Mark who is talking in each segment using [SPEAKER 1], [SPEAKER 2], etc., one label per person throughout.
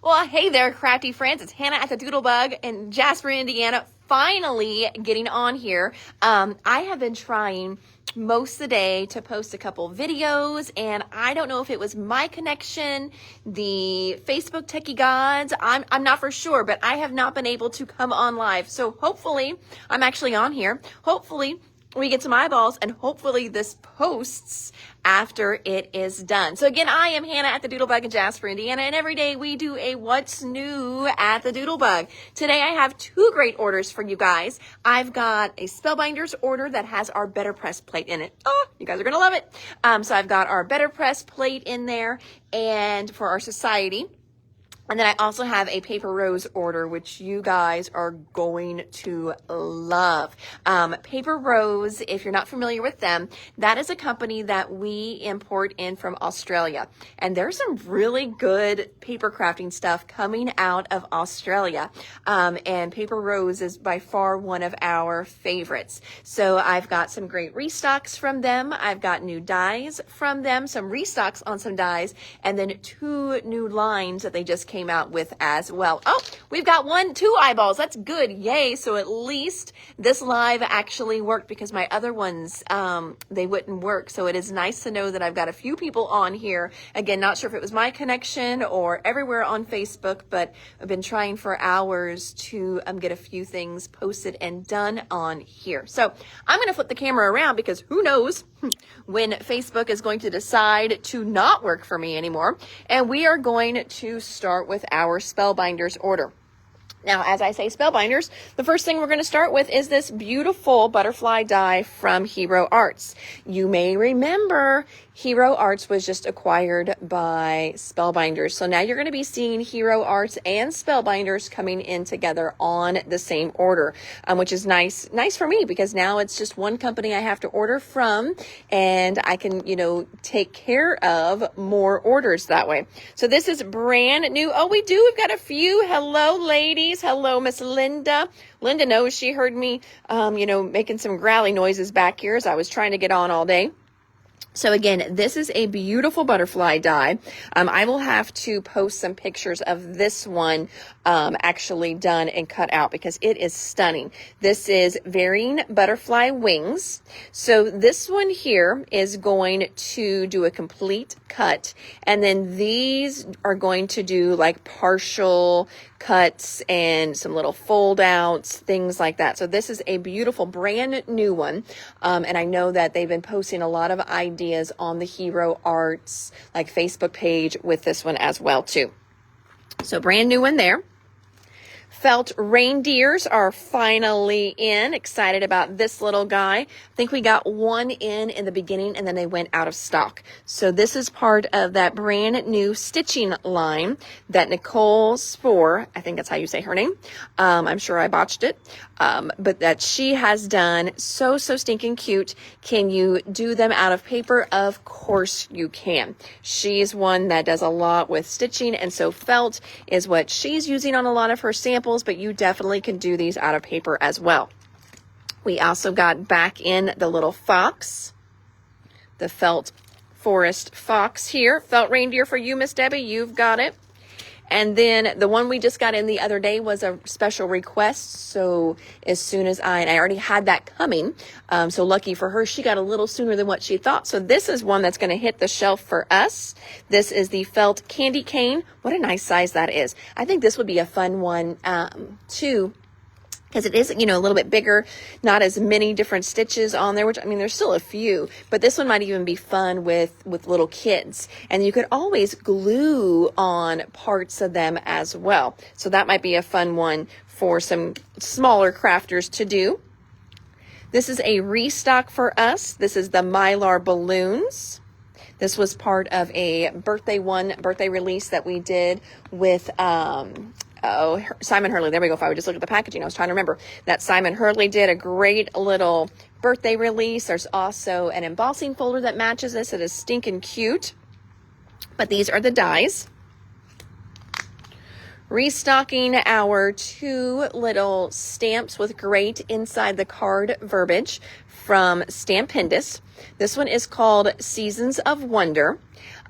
[SPEAKER 1] Well, hey there, crafty friends. It's Hannah at the Doodlebug in Jasper, Indiana. Finally getting on here. I have been trying most of the day to post a couple videos, and I don't know if it was my connection, the Facebook techie gods. I'm not for sure, but I have not been able to come on live. So hopefully, I'm actually on here. Hopefully, we get some eyeballs, and hopefully this posts after it is done. So again, I am Hannah at the Doodlebug in Jasper, Indiana, and every day we do a What's New at the Doodlebug. Today I have two great orders for you guys. I've got a Spellbinders order that has our Better Press plate in it. Oh, you guys are going to love it. So I've got our Better Press plate in there, and for our society. And then I also have a Paper Rose order, which you guys are going to love. Paper Rose, if you're not familiar with them, that is a company that we import in from Australia. And there's some really good paper crafting stuff coming out of Australia. And Paper Rose is by far one of our favorites. So I've got some great restocks from them. I've got new dies from them, some restocks on some dies, and then two new lines that they just came out with as well. Oh, we've got two eyeballs. That's good. Yay. So at least this live actually worked, because my other ones, they wouldn't work. So it is nice to know that I've got a few people on here. Again, not sure if it was my connection or everywhere on Facebook, but I've been trying for hours to get a few things posted and done on here. So I'm going to flip the camera around, because who knows when Facebook is going to decide to not work for me anymore. And we are going to start with our Spellbinders order. Now, as I say Spellbinders, the first thing we're going to start with is this beautiful butterfly die from Hero Arts. You may remember Hero Arts was just acquired by Spellbinders. So now you're going to be seeing Hero Arts and Spellbinders coming in together on the same order, which is nice for me, because now it's just one company I have to order from, and I can, take care of more orders that way. So this is brand new. Oh, we've got a few. Hello, ladies. Hello, Miss Linda. Linda knows. She heard me, making some growly noises back here as I was trying to get on all day. So again, this is a beautiful butterfly die. I will have to post some pictures of this one actually done and cut out, because it is stunning. This is varying butterfly wings. So this one here is going to do a complete cut, and then these are going to do like partial cuts and some little fold outs, things like that. So this is a beautiful brand new one. And I know that they've been posting a lot of ideas on the Hero Arts Facebook page with this one as well too. So brand new one there. Felt reindeers are finally in. Excited about this little guy. I think we got one in the beginning, and then they went out of stock. So this is part of that brand new stitching line that Nicole Spore, I think that's how you say her name. I'm sure I botched it. But that she has done so stinking cute. Can you do them out of paper? Of course you can. She's one that does a lot with stitching, and so felt is what she's using on a lot of her samples, but you definitely can do these out of paper as well. We also got back in the little fox, the felt forest fox here. Felt reindeer for you, Miss Debbie. You've got it. And then the one we just got in the other day was a special request. So as soon as I already had that coming. So lucky for her, she got a little sooner than what she thought. So this is one that's going to hit the shelf for us. This is the felt candy cane. What a nice size that is. I think this would be a fun one, too, because it is, a little bit bigger, not as many different stitches on there, which, there's still a few, but this one might even be fun with little kids. And you could always glue on parts of them as well. So that might be a fun one for some smaller crafters to do. This is a restock for us. This is the Mylar balloons. This was part of a birthday release that we did with, Simon Hurley. There we go. If I would just look at the packaging, I was trying to remember that Simon Hurley did a great little birthday release. There's also an embossing folder that matches this. It is stinking cute. But these are the dies. Restocking our two little stamps with great inside the card verbiage from Spellbinders. This one is called Seasons of Wonder.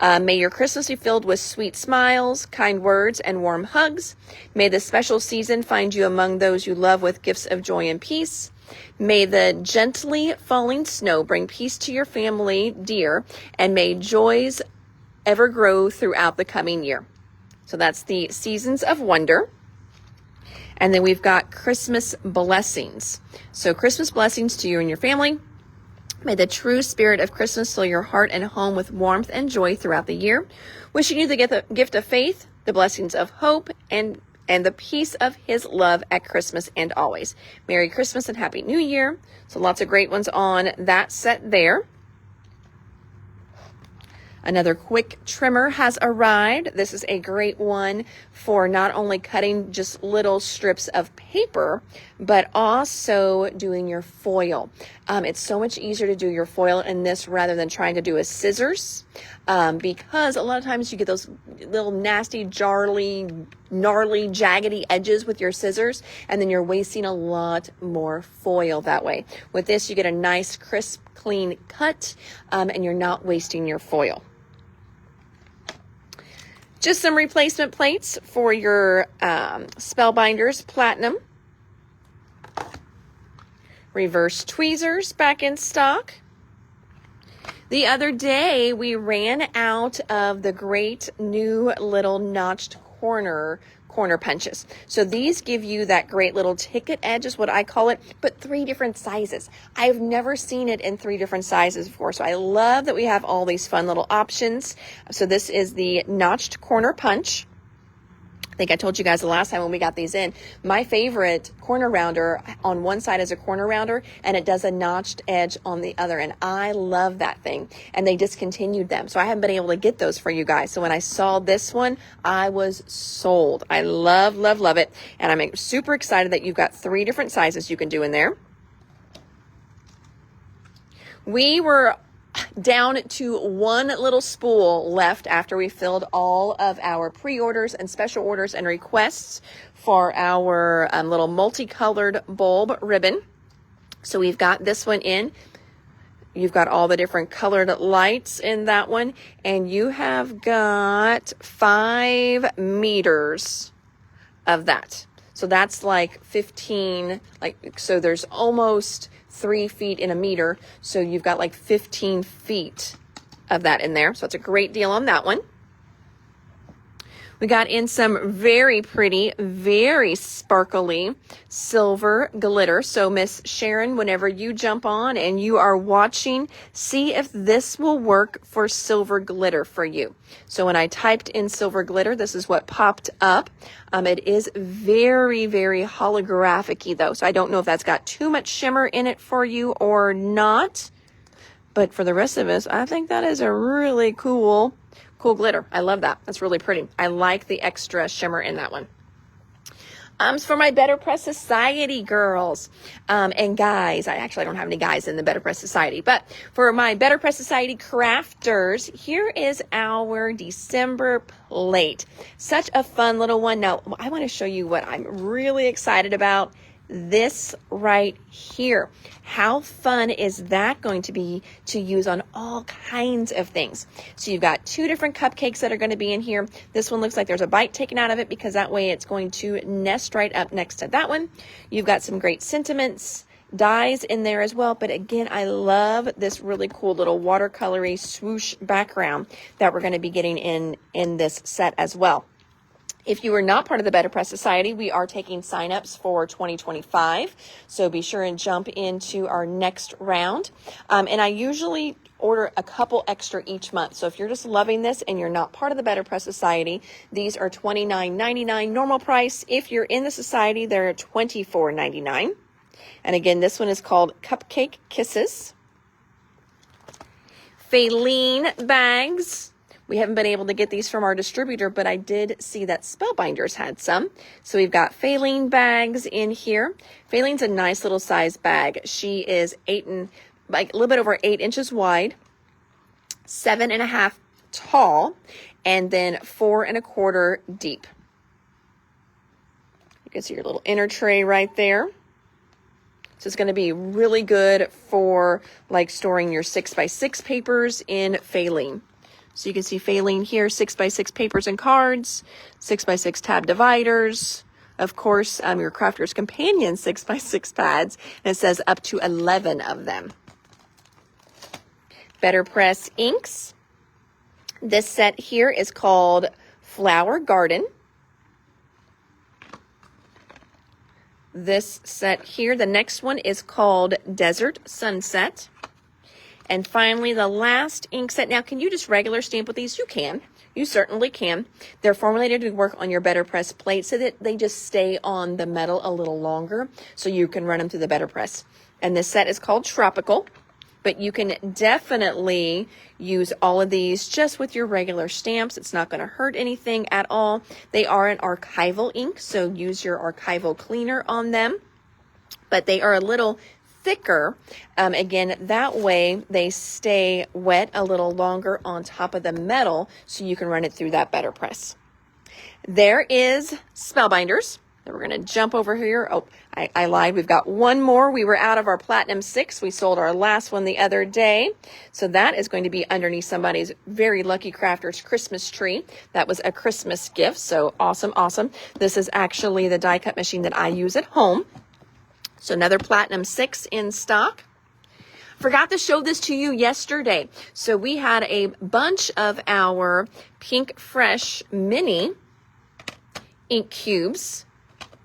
[SPEAKER 1] May your Christmas be filled with sweet smiles, kind words, and warm hugs. May this special season find you among those you love with gifts of joy and peace. May the gently falling snow bring peace to your family dear, and may joys ever grow throughout the coming year. So that's the Seasons of Wonder. And then we've got Christmas blessings. So Christmas blessings to you and your family. May the true spirit of Christmas fill your heart and home with warmth and joy throughout the year. Wishing you the gift of faith, the blessings of hope, and the peace of his love at Christmas and always. Merry Christmas and Happy New Year. So lots of great ones on that set there. Another quick trimmer has arrived. This is a great one for not only cutting just little strips of paper, but also doing your foil. It's so much easier to do your foil in this rather than trying to do a scissors, because a lot of times you get those little nasty, gnarly, jaggedy edges with your scissors, and then you're wasting a lot more foil that way. With this, you get a nice, crisp, clean cut, and you're not wasting your foil. Just some replacement plates for your Spellbinders Platinum. Reverse tweezers back in stock. The other day, we ran out of the great new little notched corner punches. So these give you that great little ticket edge is what I call it, but 3 different sizes. I've never seen it in 3 different sizes before. So I love that we have all these fun little options. So this is the notched corner punch. I think I told you guys the last time when we got these in, my favorite corner rounder on one side is a corner rounder and it does a notched edge on the other. And I love that thing. And they discontinued them. So I haven't been able to get those for you guys. So when I saw this one, I was sold. I love, love, love it. And I'm super excited that you've got 3 different sizes you can do in there. We were down to 1 little spool left after we filled all of our pre-orders and special orders and requests for our little multicolored bulb ribbon. So we've got this one in. You've got all the different colored lights in that one, and you have got 5 meters of that. So that's like 15, so there's almost 3 feet in a meter. So you've got like 15 feet of that in there. So it's a great deal on that one. We got in some very pretty, very sparkly silver glitter. So Miss Sharon, whenever you jump on and you are watching, see if this will work for silver glitter for you. So when I typed in silver glitter, this is what popped up. It is very, very holographic-y though. So I don't know if that's got too much shimmer in it for you or not. But for the rest of us, I think that is a really cool glitter. I love that. That's really pretty. I like the extra shimmer in that one. For my Better Press Society girls and guys. I don't have any guys in the Better Press Society, but for my Better Press Society crafters, here is our December plate. Such a fun little one. Now, I want to show you what I'm really excited about. This right here. How fun is that going to be to use on all kinds of things? So you've got 2 different cupcakes that are going to be in here. This one looks like there's a bite taken out of it because that way it's going to nest right up next to that one. You've got some great sentiments, dies in there as well. But again, I love this really cool little watercolory swoosh background that we're going to be getting in this set as well. If you are not part of the Better Press Society, we are taking signups for 2025. So be sure and jump into our next round. And I usually order a couple extra each month. So if you're just loving this and you're not part of the Better Press Society, these are $29.99 normal price. If you're in the society, they're $24.99. And again, this one is called Cupcake Kisses. Faline bags. We haven't been able to get these from our distributor, but I did see that Spellbinders had some. So we've got Faline bags in here. Faline's a nice little size bag. She is a little bit over 8 inches wide, 7.5 tall, and then 4.25 deep. You can see your little inner tray right there. So it's going to be really good for like storing your 6x6 papers in Faline. So you can see Faline here, 6x6 papers and cards, 6x6 tab dividers. Of course, your Crafter's Companion 6x6 pads, and it says up to 11 of them. Better Press inks. This set here is called Flower Garden. This set here, the next one is called Desert Sunset. And finally, the last ink set. Now, can you just regular stamp with these? You can. You certainly can. They're formulated to work on your Better Press plate so that they just stay on the metal a little longer so you can run them through the Better Press. And this set is called Tropical. But you can definitely use all of these just with your regular stamps. It's not going to hurt anything at all. They are an archival ink, so use your archival cleaner on them. But they are a little thicker. Again, that way they stay wet a little longer on top of the metal so you can run it through that Better Press. There is Spellbinders. We're going to jump over here. Oh, I lied. We've got one more. We were out of our Platinum 6. We sold our last one the other day. So that is going to be underneath somebody's very lucky crafter's Christmas tree. That was a Christmas gift. So awesome, awesome. This is actually the die cut machine that I use at home. So another Platinum 6 in stock. Forgot to show this to you yesterday. So we had a bunch of our Pink Fresh mini ink cubes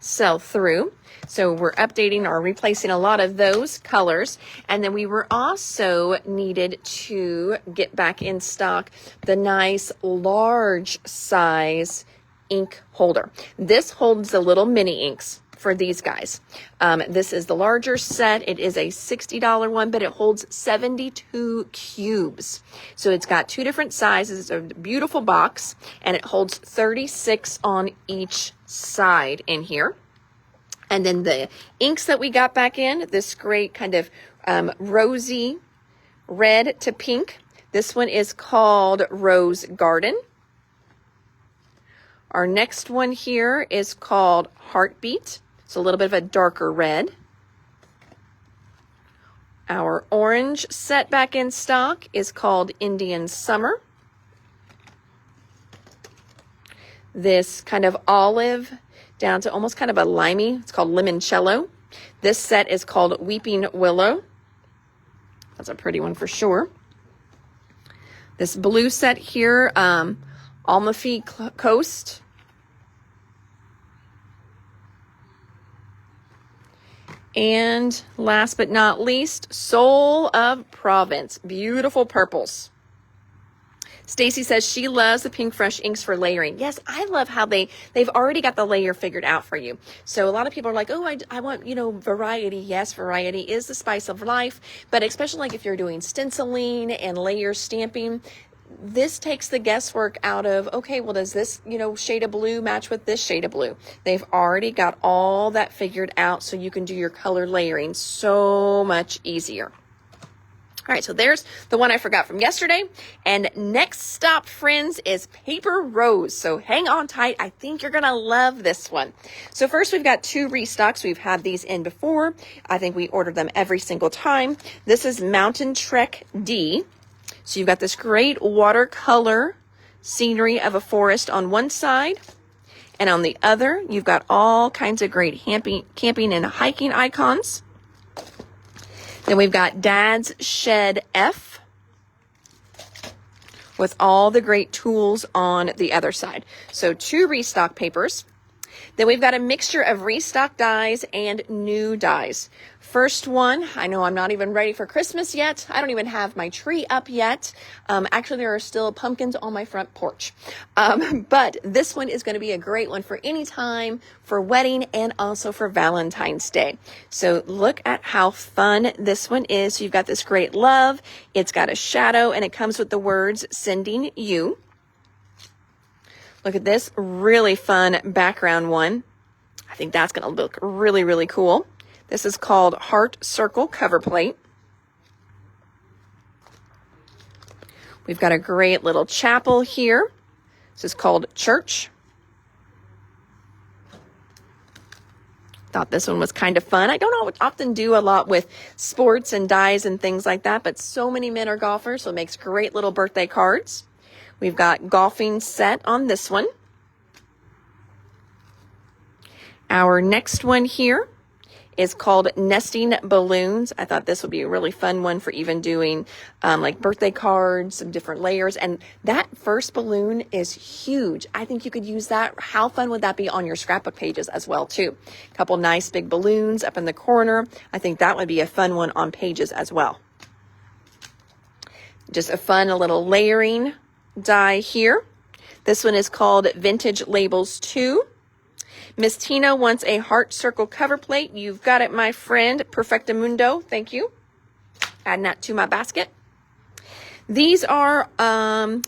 [SPEAKER 1] sell through. So we're updating or replacing a lot of those colors. And then we were also needed to get back in stock the nice large size ink holder. This holds the little mini inks for these guys. This is the larger set. It is a $60 one, but it holds 72 cubes. So it's got two different sizes. It's a beautiful box, and it holds 36 on each side in here. And then the inks that we got back in, this great kind of rosy red to pink. This one is called Rose Garden. Our next one here is called Heartbeat. It's a little bit of a darker red. Our orange set back in stock is called Indian Summer. This kind of olive down to almost kind of a limey. It's called Limoncello. This set is called Weeping Willow. That's a pretty one for sure. This blue set here, Amalfi Coast. And last but not least, Soul of Provence. Beautiful purples. Stacy says she loves the Pink Fresh inks for layering. Yes, I love how they've already got the layer figured out for you. So a lot of people are like, oh, I want, variety. Yes, variety is the spice of life. But especially like if you're doing stenciling and layer stamping, this takes the guesswork out of, okay, well, does this, shade of blue match with this shade of blue? They've already got all that figured out so you can do your color layering so much easier. All right, so there's the one I forgot from yesterday. And next stop, friends, is Paper Rose. So hang on tight. I think you're going to love this one. So first, we've got two restocks. We've had these in before. I think we ordered them every single time. This is Mountain Trek D. So you've got this great watercolor scenery of a forest on one side. And on the other, you've got all kinds of great camping and hiking icons. Then we've got Dad's Shed F with all the great tools on the other side. So two restock papers. Then we've got a mixture of restock dies and new dies. First one, I know I'm not even ready for Christmas yet. I don't even have my tree up yet. Actually, there are still pumpkins on my front porch. But this one is going to be a great one for any time, for wedding, and also for Valentine's Day. So look at how fun this one is. So you've got this great love. It's got a shadow, and it comes with the words, sending you. Look at this really fun background one. I think that's going to look really, really cool. This is called Heart Circle Cover Plate. We've got a great little chapel here. This is called Church. Thought this one was kind of fun. I don't often do a lot with sports and dies and things like that, but so many men are golfers, so it makes great little birthday cards. We've got golfing set on this one. Our next one here is called Nesting Balloons. I thought this would be a really fun one for even doing like birthday cards, some different layers. And that first balloon is huge. I think you could use that. How fun would that be on your scrapbook pages as well too? A couple nice big balloons up in the corner. I think that would be a fun one on pages as well. Just a fun little layering die here. This one is called Vintage Labels 2. Miss Tina wants a heart circle cover plate. You've got it, my friend. Perfectamundo. Thank you. Adding that to my basket. These are,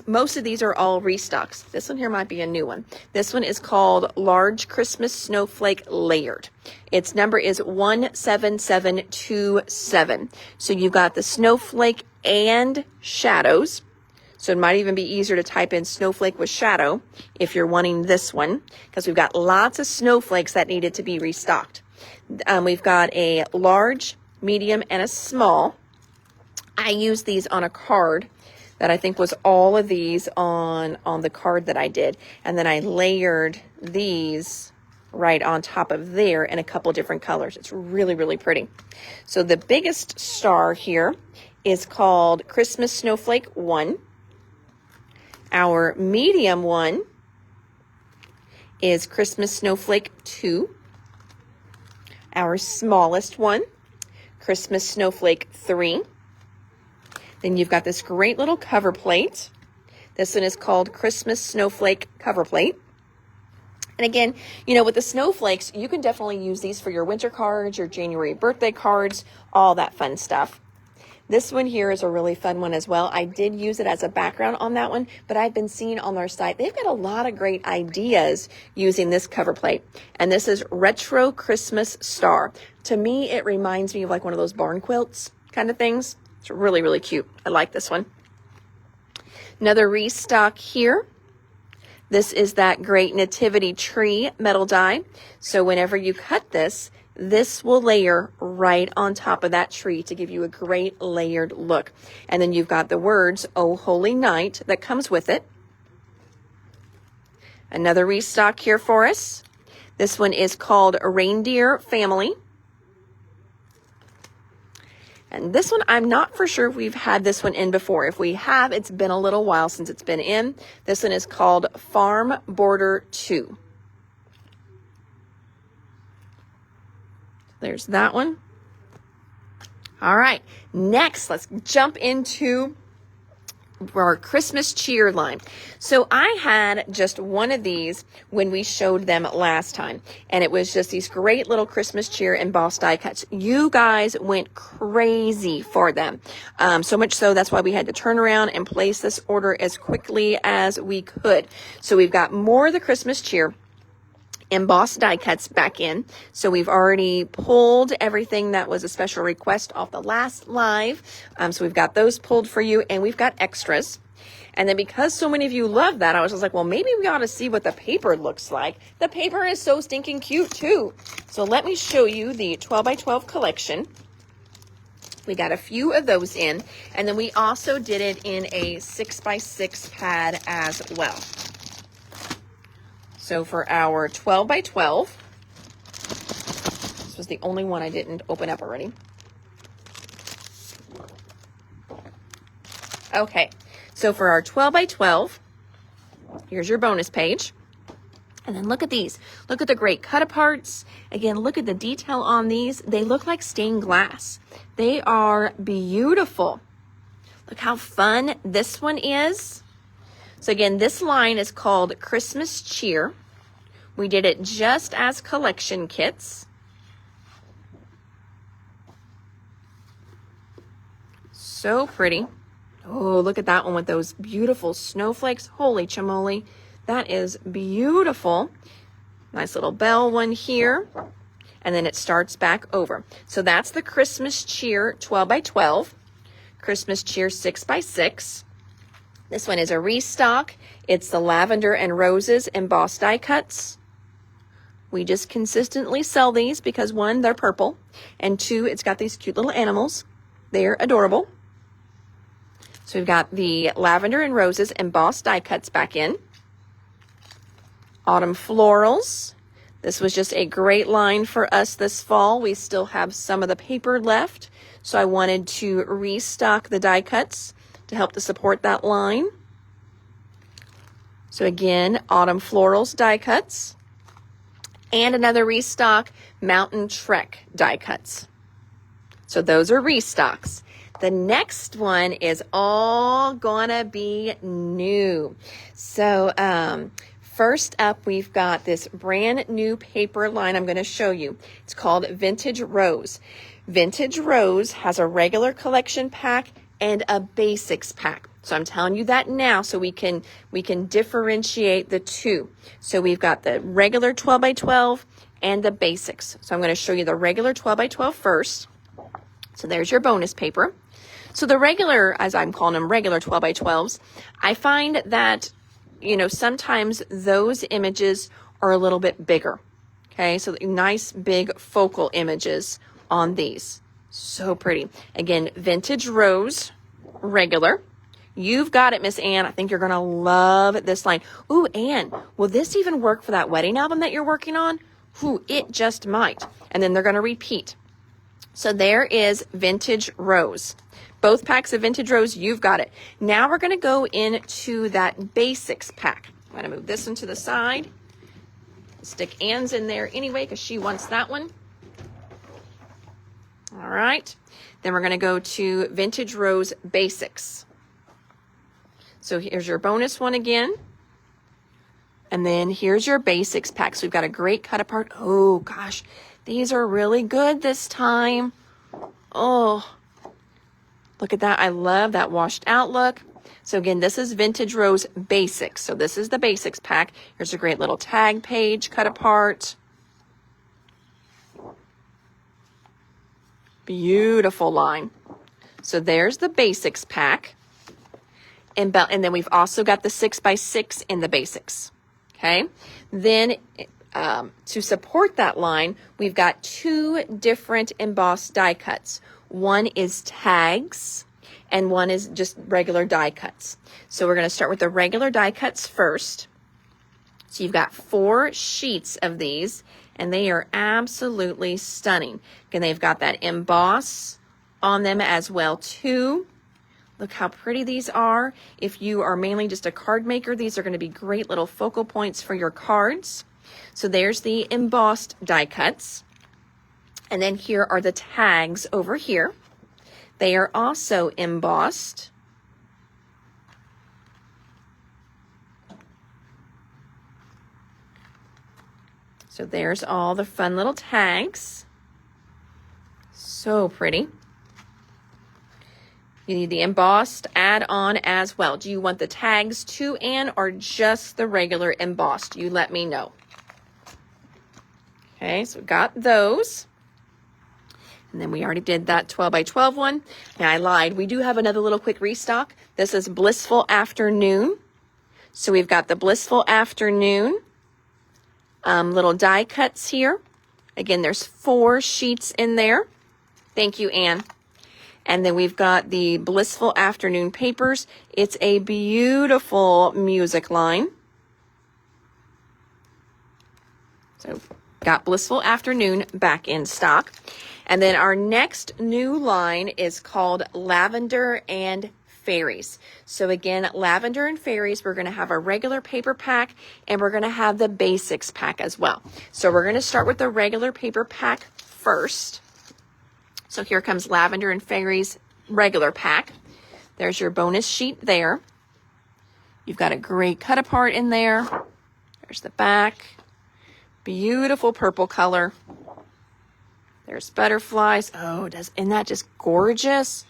[SPEAKER 1] most of these are all restocks. This one here might be a new one. This one is called Large Christmas Snowflake Layered. Its number is 17727. So you've got the snowflake and shadows. So it might even be easier to type in snowflake with shadow if you're wanting this one, because we've got lots of snowflakes that needed to be restocked. We've got a large, medium, and a small. I used these on a card that I think was all of these on the card that I did. And then I layered these right on top of there in a couple different colors. It's really, really pretty. So the biggest star here is called Christmas Snowflake 1. Our medium one is Christmas Snowflake 2. Our smallest one, Christmas Snowflake 3. Then you've got this great little cover plate. This one is called Christmas Snowflake Cover Plate. And again, you know, with the snowflakes, you can definitely use these for your winter cards, your January birthday cards, all that fun stuff. This one here is a really fun one as well. I did use it as a background on that one, but I've been seeing on their site, they've got a lot of great ideas using this cover plate. And this is Retro Christmas Star. To me, it reminds me of like one of those barn quilts kind of things. It's really, really cute. I like this one. Another restock here. This is that great nativity tree metal die. So whenever you cut this, this will layer right on top of that tree to give you a great layered look. And then you've got the words, "Oh Holy Night," that comes with it. Another restock here for us. This one is called Reindeer Family. And this one, I'm not for sure if we've had this one in before. If we have, it's been a little while since it's been in. This one is called Farm Border 2. There's that one. All right, next, let's jump into our Christmas cheer line. So I had just one of these when we showed them last time, and it was just these great little Christmas cheer embossed die cuts. You guys went crazy for them. So much so that's why we had to turn around and place this order as quickly as we could. So we've got more of the Christmas cheer embossed die cuts back in. So we've already pulled everything that was a special request off the last live. So we've got those pulled for you, and we've got extras. And then because so many of you love that, I was just like, well, maybe we ought to see what the paper looks like. The paper is so stinking cute too. So let me show you the 12 by 12 collection. We got a few of those in, and then we also did it in a 6 by 6 pad as well. So for our 12 by 12, this was the only one I didn't open up already. Okay, so for our 12 by 12, here's your bonus page. And then look at these. Look at the great cut-aparts. Again, look at the detail on these. They look like stained glass. They are beautiful. Look how fun this one is. So again, this line is called Christmas Cheer. We did it just as collection kits. So pretty. Oh, look at that one with those beautiful snowflakes. Holy chamoli. That is beautiful. Nice little bell one here. And then it starts back over. So that's the Christmas Cheer 12 by 12. Christmas Cheer 6 by 6. This one is a restock. It's the lavender and roses embossed die cuts. We just consistently sell these because one, they're purple, and two, it's got these cute little animals. They're adorable. So we've got the Lavender and Roses embossed die cuts back in. Autumn Florals. This was just a great line for us this fall. We still have some of the paper left, so I wanted to restock the die cuts to help to support that line. So again, Autumn Florals die cuts. And another restock, Mountain Trek die cuts. So those are restocks. The next one is all gonna be new. So first up, we've got this brand new paper line I'm gonna show you. It's called Vintage Rose. Vintage Rose has a regular collection pack and a basics pack. So I'm telling you that now so we can differentiate the two. So we've got the regular 12 by 12 and the basics. So I'm going to show you the regular 12 by 12 first. So there's your bonus paper. So the regular, as I'm calling them, regular 12 by 12s, I find that, you know, sometimes those images are a little bit bigger. Okay, so nice big focal images on these. So pretty. Again, Vintage Rose, regular. You've got it, Miss Ann. I think you're going to love this line. Ooh, Ann, will this even work for that wedding album that you're working on? Ooh, it just might. And then they're going to repeat. So there is Vintage Rose. Both packs of Vintage Rose, you've got it. Now we're going to go into that basics pack. I'm going to move this one to the side. Stick Ann's in there anyway because she wants that one. All right. Then we're going to go to Vintage Rose Basics. So here's your bonus one again. And then here's your basics pack. So we've got a great cut apart. Oh gosh, these are really good this time. Oh, look at that. I love that washed out look. So again, this is Vintage Rose Basics. So this is the basics pack. Here's a great little tag page cut apart. Beautiful line. So there's the basics pack. And then we've also got the 6x6 in the basics. Okay. Then to support that line, we've got two different embossed die cuts. One is tags and one is just regular die cuts. So we're going to start with the regular die cuts first. So you've got 4 sheets of these and they are absolutely stunning. Again, they've got that emboss on them as well too. Look how pretty these are. If you are mainly just a card maker, these are going to be great little focal points for your cards. So there's the embossed die cuts. And then here are the tags over here. They are also embossed. So there's all the fun little tags. So pretty. You need the embossed add-on as well. Do you want the tags too, Ann, or just the regular embossed? You let me know. Okay, so we got those. And then we already did that 12 by 12 one. Now I lied. We do have another little quick restock. This is Blissful Afternoon. So we've got the Blissful Afternoon little die cuts here. Again, there's 4 sheets in there. Thank you, Ann. And then we've got the Blissful Afternoon papers. It's a beautiful music line. So got Blissful Afternoon back in stock. And then our next new line is called Lavender and Fairies. So again, Lavender and Fairies, we're going to have a regular paper pack and we're going to have the basics pack as well. So we're going to start with the regular paper pack first. So here comes Lavender and Fairies regular pack. There's your bonus sheet there. You've got a great cut apart in there. There's the back. Beautiful purple color. There's butterflies. Oh, isn't that just gorgeous?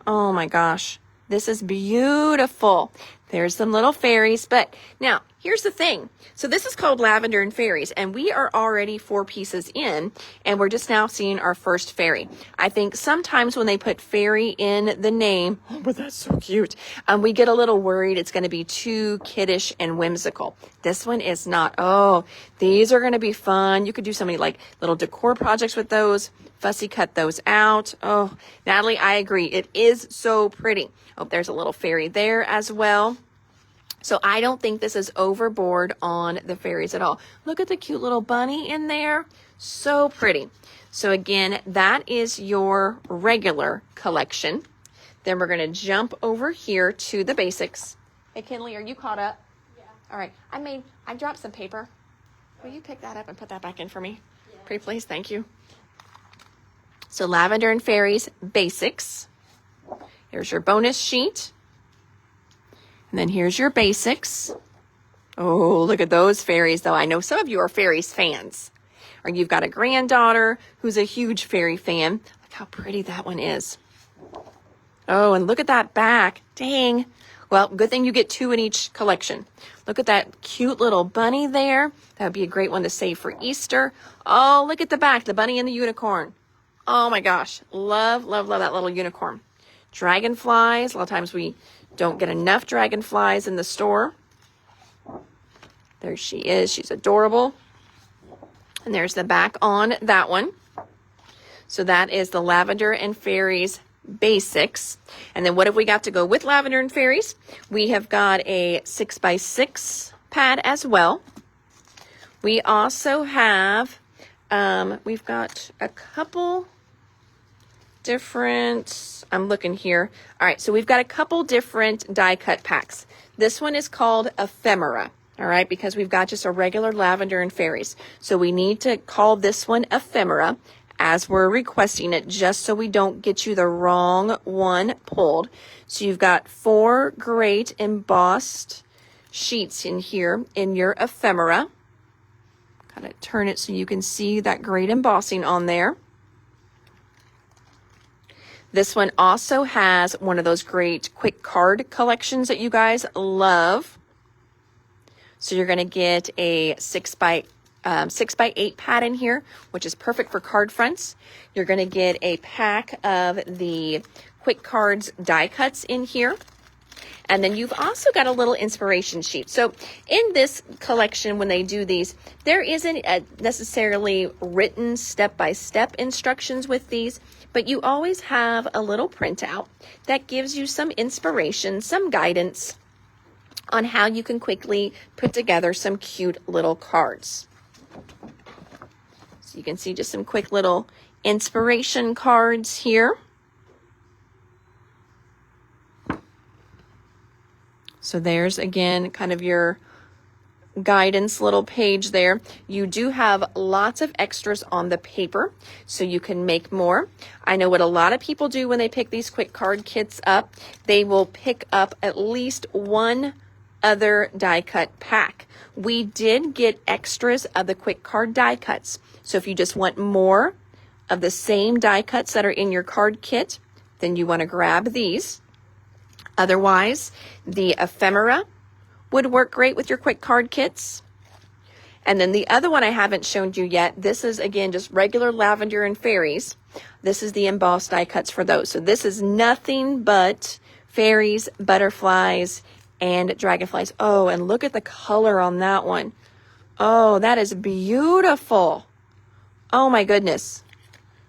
[SPEAKER 1] Oh my gosh. This is beautiful. There's some little fairies. But now, here's the thing. So this is called Lavender and Fairies, and we are already 4 pieces in, and we're just now seeing our first fairy. I think sometimes when they put fairy in the name, oh, but that's so cute, we get a little worried it's going to be too kiddish and whimsical. This one is not. Oh, these are going to be fun. You could do so many like little decor projects with those, fussy cut those out. Oh, Natalie, I agree. It is so pretty. Oh, there's a little fairy there as well. So I don't think this is overboard on the fairies at all. Look at the cute little bunny in there. So pretty. So again, that is your regular collection. Then we're going to jump over here to the basics. Hey, Kinley, are you caught up?
[SPEAKER 2] Yeah.
[SPEAKER 1] All right. I dropped some paper. Will you pick that up and put that back in for me?
[SPEAKER 2] Yeah.
[SPEAKER 1] Pretty please. Thank you. So Lavender and Fairies basics. Here's your bonus sheet. And then here's your basics. Oh, look at those fairies, though. I know some of you are fairies fans. Or you've got a granddaughter who's a huge fairy fan. Look how pretty that one is. Oh, and look at that back. Dang. Well, good thing you get 2 in each collection. Look at that cute little bunny there. That would be a great one to save for Easter. Oh, look at the back, the bunny and the unicorn. Oh my gosh. Love, love, love that little unicorn. Dragonflies. A lot of times we don't get enough dragonflies in the store. There she is. She's adorable. And there's the back on that one. So that is the Lavender and Fairies basics. And then what have we got to go with Lavender and Fairies? We have got a 6x6 pad as well. We also have, we've got a couple different, I'm looking here. All right, so we've got a couple different die cut packs. This one is called Ephemera, all right, because we've got just a regular Lavender and Fairies. So we need to call this one Ephemera as we're requesting it, just so we don't get you the wrong one pulled. So you've got 4 great embossed sheets in here in your Ephemera. Kind of turn it so you can see that great embossing on there. This one also has one of those great quick card collections that you guys love. So you're going to get a 6x8 pad in here, which is perfect for card fronts. You're going to get a pack of the quick cards die cuts in here. And then you've also got a little inspiration sheet. So in this collection, when they do these, there isn't necessarily written step-by-step instructions with these, but you always have a little printout that gives you some inspiration, some guidance on how you can quickly put together some cute little cards. So you can see just some quick little inspiration cards here. So there's, again, kind of your guidance little page there. You do have lots of extras on the paper, so you can make more. I know what a lot of people do when they pick these quick card kits up. They will pick up at least one other die cut pack. We did get extras of the quick card die cuts. So if you just want more of the same die cuts that are in your card kit, then you want to grab these. Otherwise, the Ephemera would work great with your quick card kits. And then the other one I haven't shown you yet, this is, again, just regular Lavender and Fairies. This is the embossed die cuts for those. So this is nothing but fairies, butterflies, and dragonflies. Oh, and look at the color on that one. Oh, that is beautiful. Oh my goodness.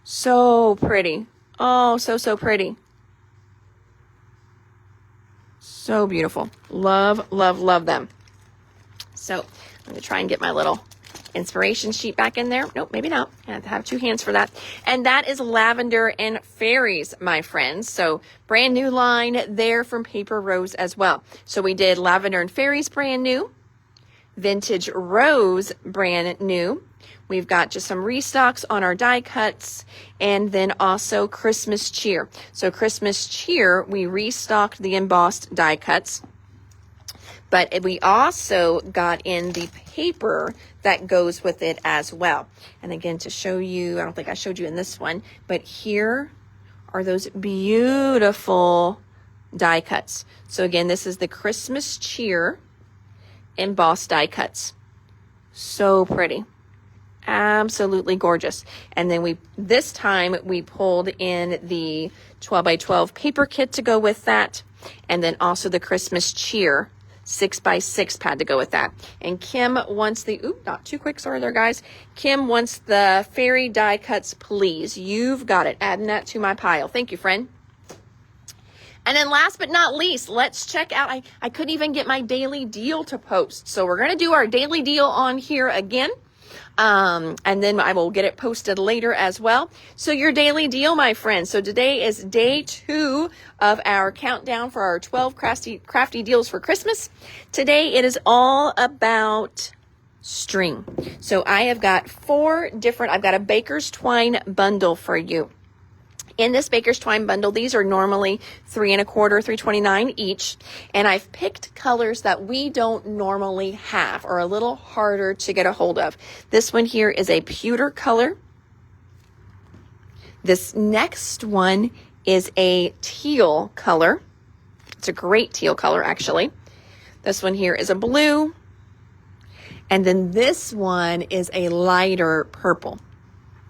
[SPEAKER 1] So pretty. Oh, so, so pretty. So beautiful. Love, love, love them. So I'm going to try and get my little inspiration sheet back in there. Nope, maybe not. I have to have 2 hands for that. And that is Lavender and Fairies, my friends. So brand new line there from Paper Rose as well. So we did Lavender and Fairies brand new. Vintage Rose brand new. We've got just some restocks on our die cuts, and then also Christmas Cheer. So Christmas Cheer, we restocked the embossed die cuts, but we also got in the paper that goes with it as well. And again, to show you, I don't think I showed you in this one, but here are those beautiful die cuts. So again, this is the Christmas Cheer. embossed die cuts. So pretty. Absolutely gorgeous. And then this time we pulled in the 12 by 12 paper kit to go with that. And then also the Christmas cheer 6 by 6 pad to go with that. And Kim wants not too quick, sorry there guys. Kim wants the fairy die cuts, please. You've got it. Adding that to my pile. Thank you, friend. And then last but not least, let's check out, I couldn't even get my daily deal to post. So we're going to do our daily deal on here again. And then I will get it posted later as well. So your daily deal, my friends. So today is day 2 of our countdown for our 12 crafty deals for Christmas. Today it is all about string. So I have got I've got a baker's twine bundle for you. In this baker's twine bundle, these are normally $3 1/4, $3.29 each. And I've picked colors that we don't normally have or a little harder to get a hold of. This one here is a pewter color. This next one is a teal color. It's a great teal color, actually. This one here is a blue. And then this one is a lighter purple,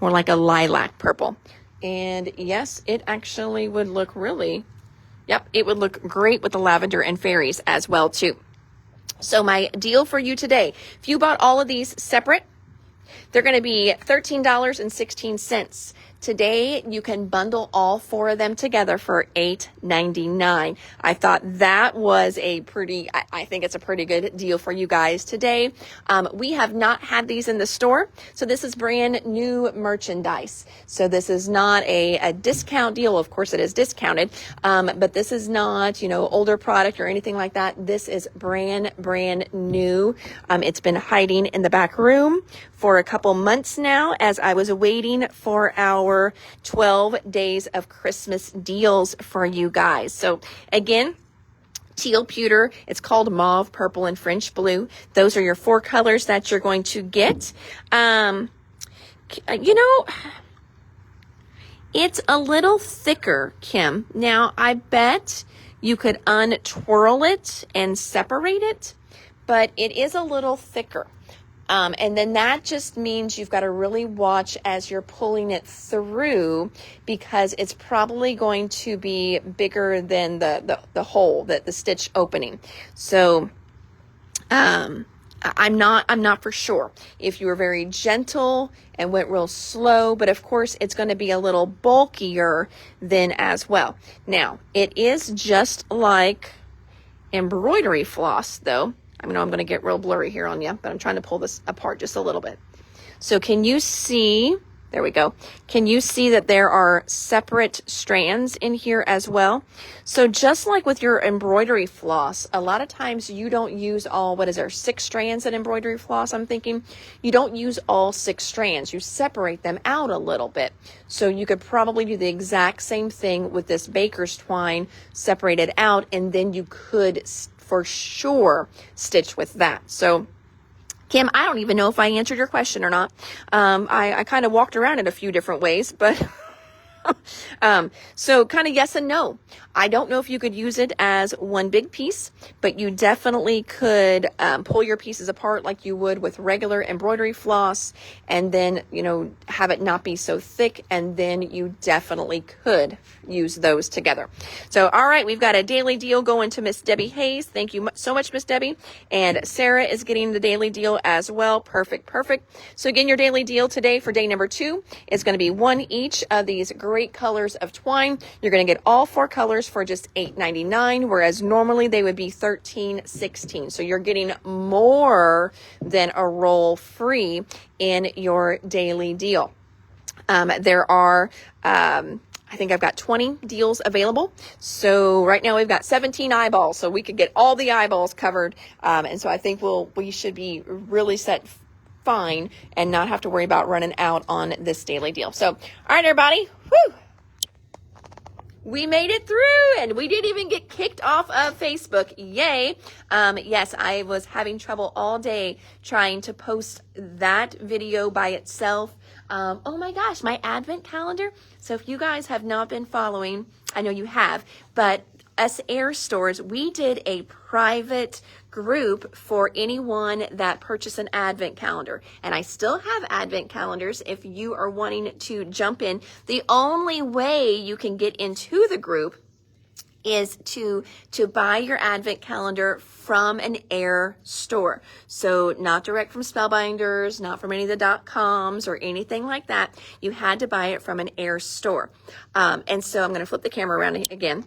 [SPEAKER 1] more like a lilac purple. And yes, it actually would look it would look great with the lavender and fairies as well too. So my deal for you today, if you bought all of these separate, they're going to be $13.16. Today, you can bundle all 4 of them together for $8.99. I thought that was I think it's a pretty good deal for you guys today. We have not had these in the store, so this is brand new merchandise. So this is not a discount deal. Of course, it is discounted, but this is not, older product or anything like that. This is brand new. It's been hiding in the back room for a couple months now as I was waiting for our 12 days of Christmas deals for you guys. So again, teal pewter, it's called mauve, purple, and French blue. Those are your 4 colors that you're going to get. It's a little thicker, Kim. Now, I bet you could untwirl it and separate it, but it is a little thicker. And then that just means you've got to really watch as you're pulling it through because it's probably going to be bigger than the hole, the stitch opening. So, I'm not for sure if you were very gentle and went real slow, but of course it's going to be a little bulkier then as well. Now, it is just like embroidery floss though. I know I'm going to get real blurry here on you, but I'm trying to pull this apart just a little bit. So can you see, there we go. Can you see that there are separate strands in here as well? So just like with your embroidery floss, a lot of times you don't use all, 6 strands in embroidery floss, I'm thinking. You don't use all 6 strands. You separate them out a little bit. So you could probably do the exact same thing with this baker's twine, separate it out, and then you could for sure stitch with that. So Kim, I don't even know if I answered your question or not. I kind of walked around it a few different ways, but so kind of yes and no. I don't know if you could use it as one big piece, but you definitely could pull your pieces apart like you would with regular embroidery floss and then, have it not be so thick. And then you definitely could use those together. So, all right, we've got a daily deal going to Miss Debbie Hayes. Thank you so much, Miss Debbie. And Sarah is getting the daily deal as well. Perfect. So again, your daily deal today for day number 2 is going to be 1 each of these great colors of twine. You're going to get all 4 colors for just $8.99, whereas normally they would be $13.16. So you're getting more than a roll free in your daily deal. There are, I think I've got 20 deals available. So right now we've got 17 eyeballs, so we could get all the eyeballs covered. And so I think we should be really set fine and not have to worry about running out on this daily deal. So, all right, everybody. Whew. We made it through and we didn't even get kicked off of Facebook. Yay. Yes, I was having trouble all day trying to post that video by itself. Oh my gosh, my advent calendar. So if you guys have not been following, I know you have, but us Air Stores, we did a private group for anyone that purchased an advent calendar. And I still have advent calendars if you are wanting to jump in. The only way you can get into the group is to buy your advent calendar from an air store. So not direct from Spellbinders, not from any of the .coms or anything like that. You had to buy it from an air store. And so I'm going to flip the camera around again.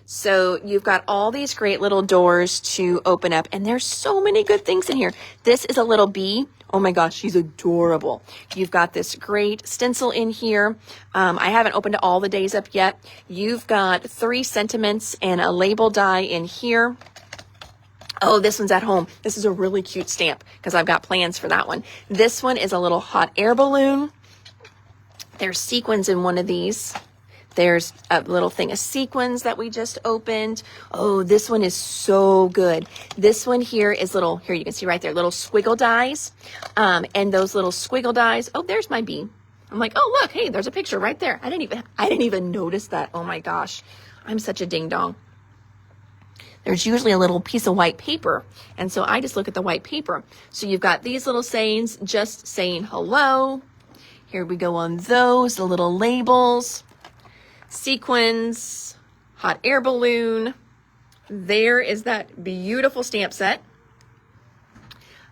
[SPEAKER 1] So you've got all these great little doors to open up, and there's so many good things in here. This is a little bee. Oh my gosh, she's adorable. You've got this great stencil in here. I haven't opened all the days up yet. You've got 3 sentiments and a label die in here. Oh, this one's at home. This is a really cute stamp because I've got plans for that one. This one is a little hot air balloon. There's sequins in one of these. There's a little thing of sequins that we just opened. Oh, this one is so good. This one here is little, here you can see right there, little squiggle dies. And those little squiggle dies, oh, there's my bee. I'm like, oh, look, hey, there's a picture right there. I didn't even notice that. Oh my gosh, I'm such a ding dong. There's usually a little piece of white paper. And so I just look at the white paper. So you've got these little sayings, just saying hello. Here we go on those, the little labels. Sequins, hot air balloon. There is that beautiful stamp set.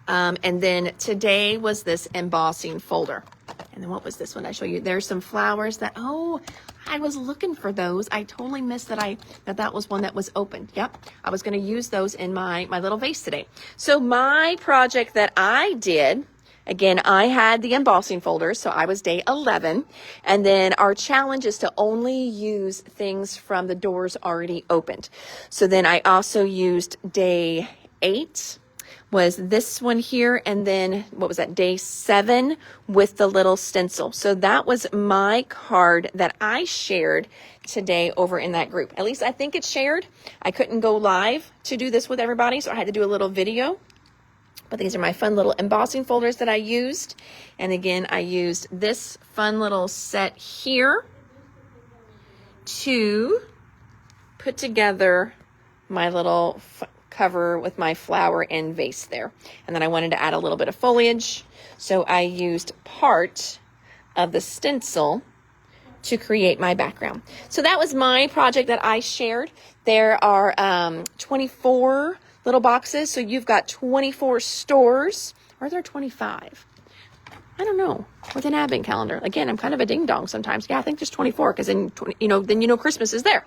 [SPEAKER 1] And then today was this embossing folder. And then what was this one I show you? There's some flowers that, oh, I was looking for those. I totally missed that was one that was opened. Yep, I was going to use those in my little vase today. So my project that I did, again, I had the embossing folder, so I was day 11. And then our challenge is to only use things from the doors already opened. So then I also used day 8 was this one here. And then what was that? Day 7 with the little stencil. So that was my card that I shared today over in that group. At least I think it's shared. I couldn't go live to do this with everybody, so I had to do a little video. But these are my fun little embossing folders that I used. And again, I used this fun little set here to put together my little cover with my flower and vase there. And then I wanted to add a little bit of foliage. So I used part of the stencil to create my background. So that was my project that I shared. There are 24 little boxes. So you've got 24 stores. Or are there 25? I don't know. With an advent calendar. Again, I'm kind of a ding dong sometimes. Yeah, I think there's 24 because then, then Christmas is there.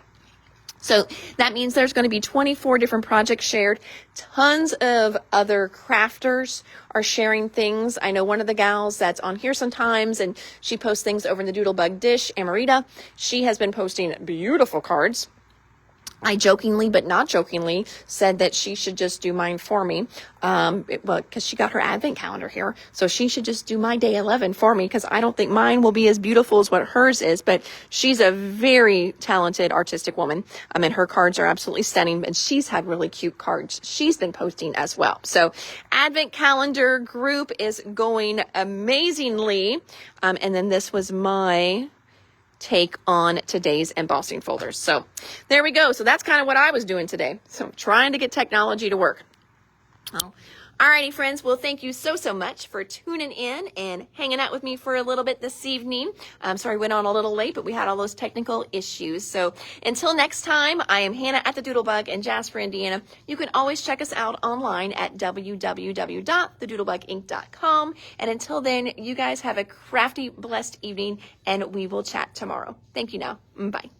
[SPEAKER 1] So that means there's going to be 24 different projects shared. Tons of other crafters are sharing things. I know one of the gals that's on here sometimes, and she posts things over in the Doodlebug Dish, Amarita. She has been posting beautiful cards. I jokingly, but not jokingly, said that she should just do mine for me. Because she got her advent calendar here. So she should just do my day 11 for me, because I don't think mine will be as beautiful as what hers is. But she's a very talented artistic woman. And her cards are absolutely stunning. And she's had really cute cards she's been posting as well. So advent calendar group is going amazingly. And then this was my take on today's embossing folders. So there we go. So that's kind of what I was doing today. So trying to get technology to work. Oh. Alrighty, friends. Well, thank you so much for tuning in and hanging out with me for a little bit this evening. I'm sorry, went on a little late, but we had all those technical issues. So until next time, I am Hannah at the Doodlebug in Jasper, Indiana. You can always check us out online at www.thedoodlebuginc.com. And until then, you guys have a crafty, blessed evening, and we will chat tomorrow. Thank you now. Bye.